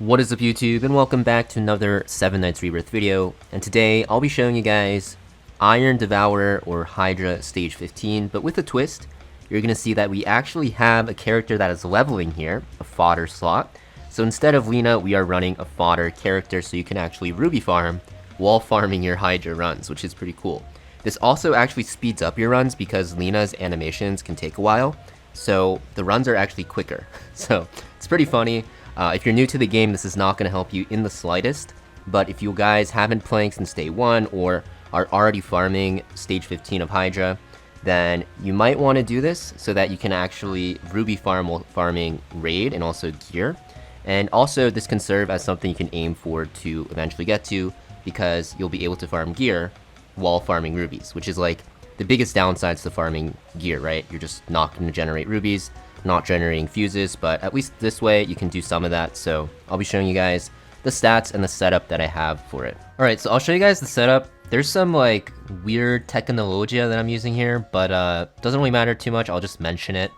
What is up YouTube, and welcome back to another 7 Nights Rebirth video, and today I'll be showing you guys Iron Devourer or Hydra stage 15, but with a twist. You're going to see that we actually have a character that is leveling here, a fodder slot. So instead of Lena, we are running a fodder character so you can actually ruby farm while farming your Hydra runs, which is pretty cool. This also actually speeds up your runs because Lena's animations can take a while, so the runs are actually quicker. So it's pretty funny. If you're new to the game, this is not going to help you in the slightest, but if you guys have been playing since day 1 or are already farming stage 15 of Hydra, then you might want to do this so that you can actually ruby farm while farming raid and also gear. And also this can serve as something you can aim for to eventually get to, because you'll be able to farm gear while farming rubies, which is like the biggest downsides to farming gear, right? You're just not going to generate rubies, not generating fuses, but at least this way you can do some of that. So I'll be showing you guys the stats and the setup that I have for it. Alright, so I'll show you guys the setup. There's some like weird technology that I'm using here, but doesn't really matter too much, I'll just mention it.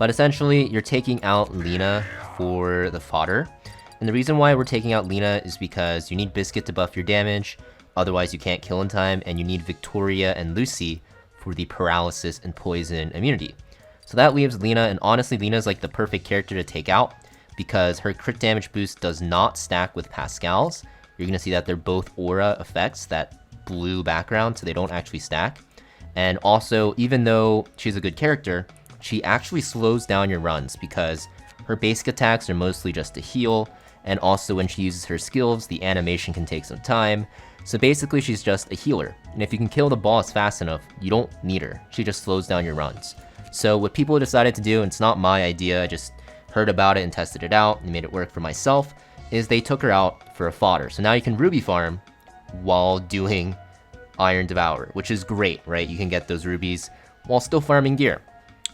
But essentially, you're taking out Lena for the fodder. And the reason why we're taking out Lena is because you need Biscuit to buff your damage, otherwise you can't kill in time, and you need Victoria and Lucy for the paralysis and poison immunity. So that leaves Lena, and honestly Lena is like the perfect character to take out because her crit damage boost does not stack with Pascal's. You're going to see that they're both aura effects, that blue background, so they don't actually stack. And also, even though she's a good character, she actually slows down your runs because her basic attacks are mostly just to heal, and also when she uses her skills, the animation can take some time. So basically she's just a healer, and if you can kill the boss fast enough, you don't need her. She just slows down your runs. So what people decided to do, and it's not my idea, I just heard about it and tested it out and made it work for myself, is they took her out for a fodder. So now you can ruby farm while doing Iron Devourer, which is great, right? You can get those rubies while still farming gear.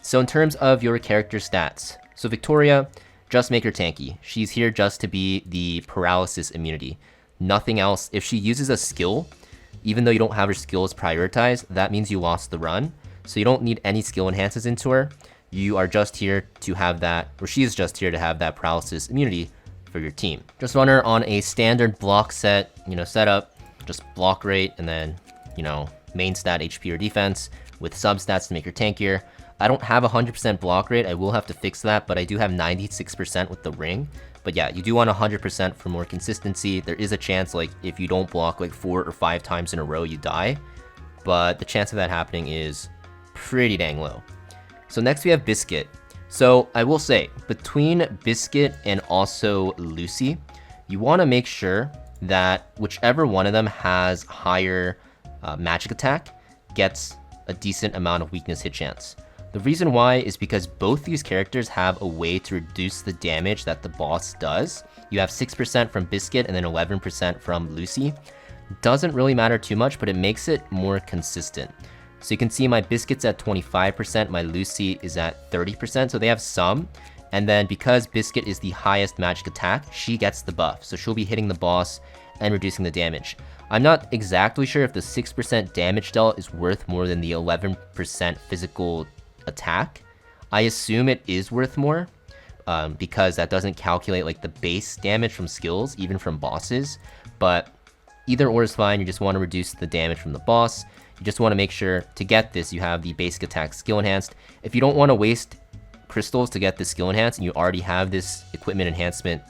So in terms of your character stats, so Victoria, just make her tanky. She's here just to be the paralysis immunity. Nothing else. If she uses a skill, even though you don't have her skills prioritized, that means you lost the run. So you don't need any skill enhances into her. You are just here to have that, or she is just here to have that paralysis immunity for your team. Just run her on a standard block set, setup, just block rate, and then, main stat HP or defense with substats to make her tankier. I don't have 100% block rate, I will have to fix that, but I do have 96% with the ring. But yeah, you do want 100% for more consistency. There is a chance, like, if you don't block like 4 or 5 times in a row, you die. But the chance of that happening is pretty dang low. So next we have Biscuit. So I will say, between Biscuit and also Lucy, you want to make sure that whichever one of them has higher magic attack gets a decent amount of weakness hit chance. The reason why is because both these characters have a way to reduce the damage that the boss does. You have 6% from Biscuit and then 11% from Lucy. Doesn't really matter too much, but it makes it more consistent. So you can see my Biscuit's at 25%, my Lucy is at 30%, so they have some. And then because Biscuit is the highest magic attack, she gets the buff. So she'll be hitting the boss and reducing the damage. I'm not exactly sure if the 6% damage dealt is worth more than the 11% physical attack. I assume it is worth more because that doesn't calculate like the base damage from skills, even from bosses. But either or is fine, you just want to reduce the damage from the boss. You just want to make sure to get this, you have the basic attack skill enhanced. If you don't want to waste crystals to get this skill enhanced and you already have this equipment enhancement,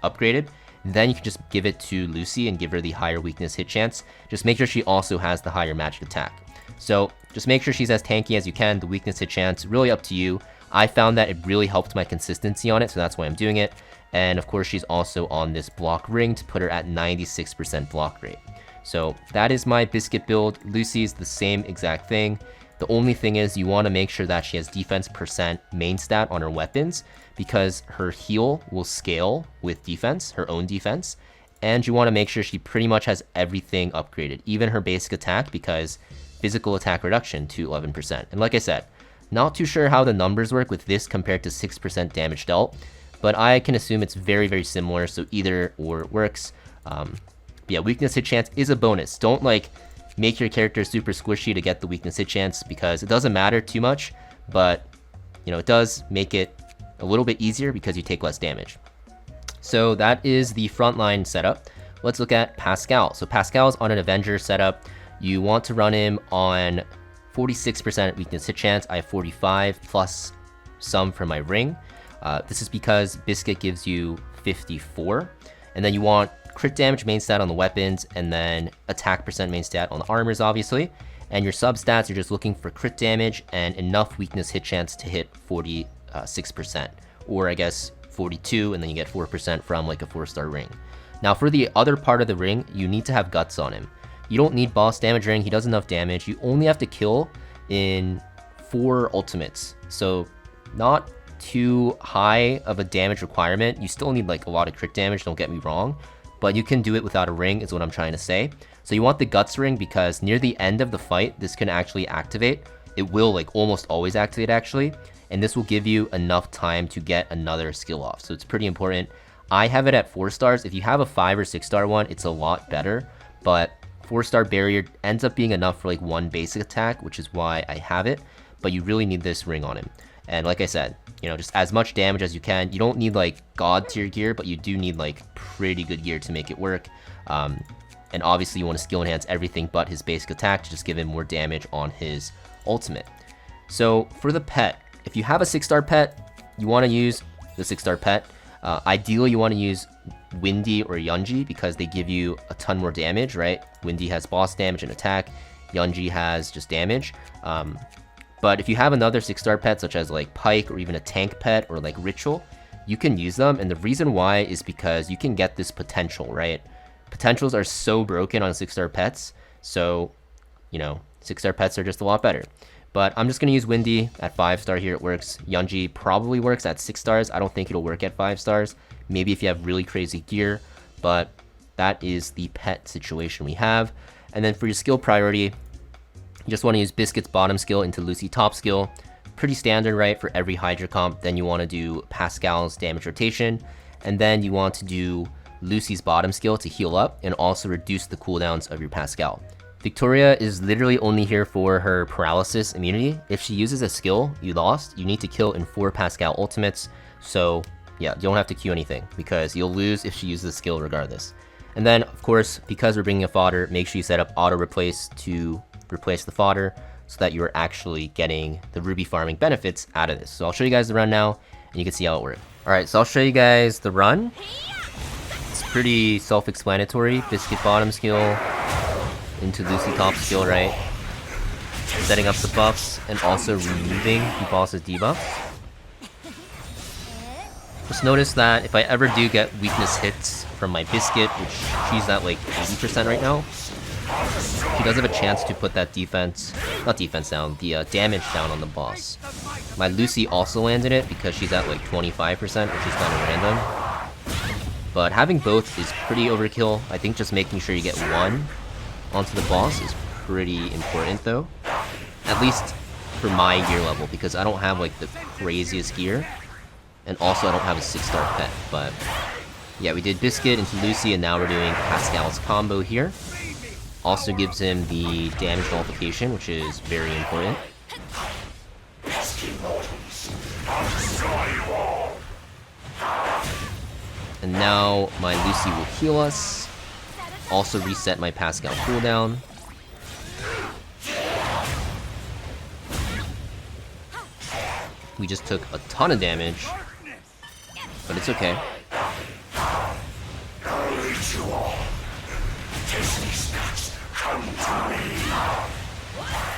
upgraded, then you can just give it to Lucy and give her the higher weakness hit chance. Just make sure she also has the higher magic attack. So just make sure she's as tanky as you can. The weakness hit chance, really up to you. I found that it really helped my consistency on it, so that's why I'm doing it. And of course, she's also on this block ring to put her at 96% block rate. So that is my Biscuit build. Lucy's the same exact thing. The only thing is you want to make sure that she has defense percent main stat on her weapons, because her heal will scale with defense, her own defense. And you want to make sure she pretty much has everything upgraded, even her basic attack, because physical attack reduction to 11%. And like I said, not too sure how the numbers work with this compared to 6% damage dealt, but I can assume it's very, very similar, so either or works. Yeah, weakness hit chance is a bonus. Don't like make your character super squishy to get the weakness hit chance, because it doesn't matter too much, but it does make it a little bit easier because you take less damage. So that is the frontline setup. Let's look at Pascal. So Pascal's on an Avenger setup. You want to run him on 46% weakness hit chance. I have 45 plus some for my ring. This is because Biscuit gives you 54. And then you want crit damage main stat on the weapons, and then attack percent main stat on the armors, obviously. And your sub stats, you're just looking for crit damage and enough weakness hit chance to hit 46%. Or I guess 42, and then you get 4% from like a 4-star ring. Now for the other part of the ring, you need to have guts on him. You don't need boss damage ring, he does enough damage. You only have to kill in 4 ultimates. So not too high of a damage requirement. You still need like a lot of crit damage, don't get me wrong, but you can do it without a ring is what I'm trying to say. So you want the guts ring because near the end of the fight, this can actually activate. It will like almost always activate actually, and this will give you enough time to get another skill off. So it's pretty important. I have it at 4 stars. If you have a 5 or 6-star one, it's a lot better, but 4-star barrier ends up being enough for like 1 basic attack, which is why I have it, but you really need this ring on him. And like I said, you know, just as much damage as you can. You don't need like god tier gear, but you do need like pretty good gear to make it work. And obviously you want to skill enhance everything but his basic attack to just give him more damage on his ultimate. So for the pet, if you have a 6-star pet, you want to use the 6-star pet. Ideally you want to use Windy or Yunji because they give you a ton more damage, right? Windy has boss damage and attack. Yunji has just damage. But if you have another 6-star pet such as like Pike or even a tank pet or like Ritual, you can use them. And the reason why is because you can get this potential, right? Potentials are so broken on 6-star pets. So, you know, 6-star pets are just a lot better. But I'm just going to use Windy at 5-star here. It works. Yunji probably works at 6 stars. I don't think it'll work at 5 stars. Maybe if you have really crazy gear. But that is the pet situation we have. And then for your skill priority, you just want to use Biscuit's bottom skill into Lucy top skill. Pretty standard, right, for every Hydra comp. Then you want to do Pascal's damage rotation. And then you want to do Lucy's bottom skill to heal up and also reduce the cooldowns of your Pascal. Victoria is literally only here for her paralysis immunity. If she uses a skill you lost, you need to kill in 4 Pascal ultimates. So yeah, you don't have to queue anything because you'll lose if she uses the skill regardless. And then of course, because we're bringing a fodder, make sure you set up auto replace to replace the fodder so that you're actually getting the ruby farming benefits out of this. So I'll show you guys the run now and you can see how it works. Alright, so I'll show you guys the run. It's pretty self-explanatory. Biscuit bottom skill into Lucy top skill, right? Setting up the buffs and also removing the boss's debuffs. Just notice that if I ever do get weakness hits from my Biscuit, which she's at like 80% right now, she does have a chance to put that damage down on the boss. My Lucy also landed it because she's at like 25%, which is kind of random. But having both is pretty overkill. I think just making sure you get one onto the boss is pretty important though. At least for my gear level, because I don't have like the craziest gear. And also I don't have a 6-star pet, but yeah, we did Biscuit into Lucy and now we're doing Pascal's combo here. Also gives him the damage nullification, which is very important. And now my Lucy will heal us. Also reset my Pascal cooldown. We just took a ton of damage, but it's okay.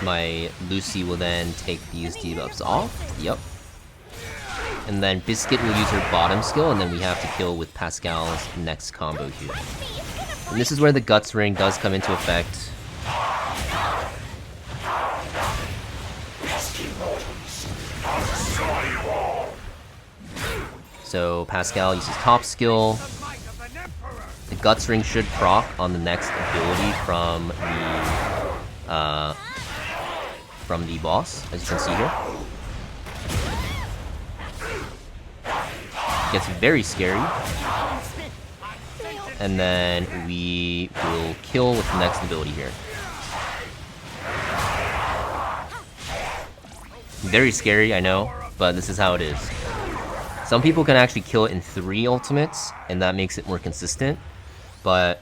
My Lucy will then take these debuffs off. Yep. And then Biscuit will use her bottom skill, and then we have to kill with Pascal's next combo here. And this is where the Guts Ring does come into effect. So Pascal uses top skill. The Guts Ring should proc on the next ability from the boss, as you can see here. Gets very scary. And then we will kill with the next ability here. Very scary, I know, but this is how it is. Some people can actually kill it in 3 ultimates, and that makes it more consistent, but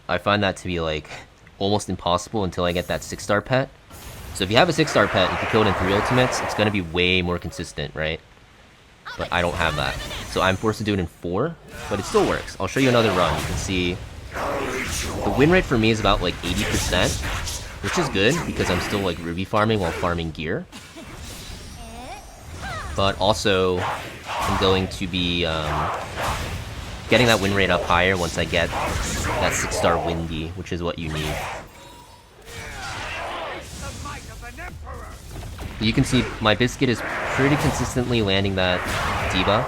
I find that to be like almost impossible until I get that 6-star pet. So if you have a 6-star pet, if you kill it in 3 ultimates, it's gonna be way more consistent, right? But I don't have that. So I'm forced to do it in 4, but it still works. I'll show you another run. You can see the win rate for me is about like 80%, which is good because I'm still like ruby farming while farming gear. But also, I'm going to be getting that win rate up higher once I get that 6-star windy, which is what you need. You can see my Biscuit is pretty consistently landing that debuff.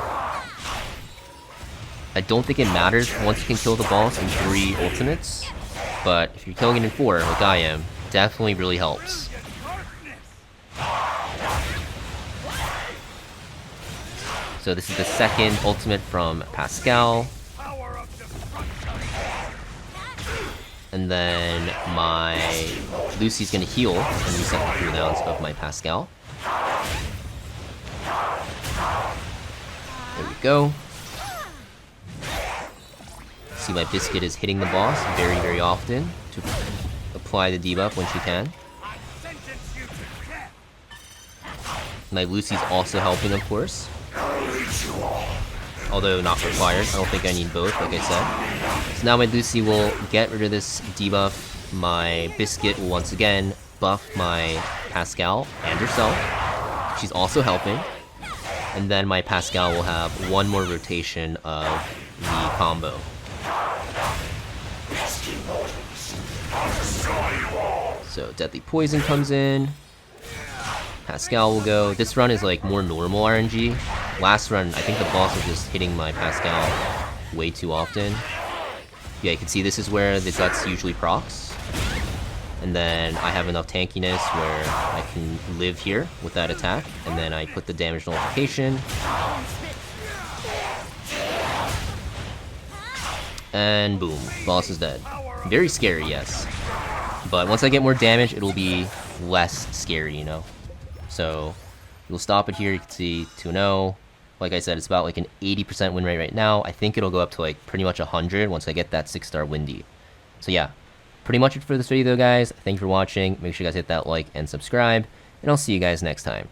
I don't think it matters once you can kill the boss in 3 ultimates, but if you're killing it in 4, like I am, definitely really helps. So this is the 2nd ultimate from Pascal. And then my Lucy's gonna heal and reset the cooldowns of my Pascal. There we go. See, my Biscuit is hitting the boss very, very often to apply the debuff when she can. My Lucy's also helping, of course. Although not required. I don't think I need both, like I said. So now my Lucy will get rid of this debuff. My Biscuit will once again buff my Pascal and herself. She's also helping. And then my Pascal will have 1 more rotation of the combo. So Deadly Poison comes in. Pascal will go. This run is like more normal RNG. Last run, I think the boss was just hitting my Pascal way too often. Yeah, you can see this is where the guts usually procs. And then I have enough tankiness where I can live here with that attack. And then I put the damage nullification. And boom, boss is dead. Very scary, yes. But once I get more damage, it'll be less scary, you know? So we'll stop it here. You can see 2-0. Like I said, it's about like an 80% win rate right now. I think it'll go up to like pretty much 100 once I get that 6-star windy. So yeah, pretty much it for this video though, guys. Thank you for watching. Make sure you guys hit that like and subscribe, and I'll see you guys next time.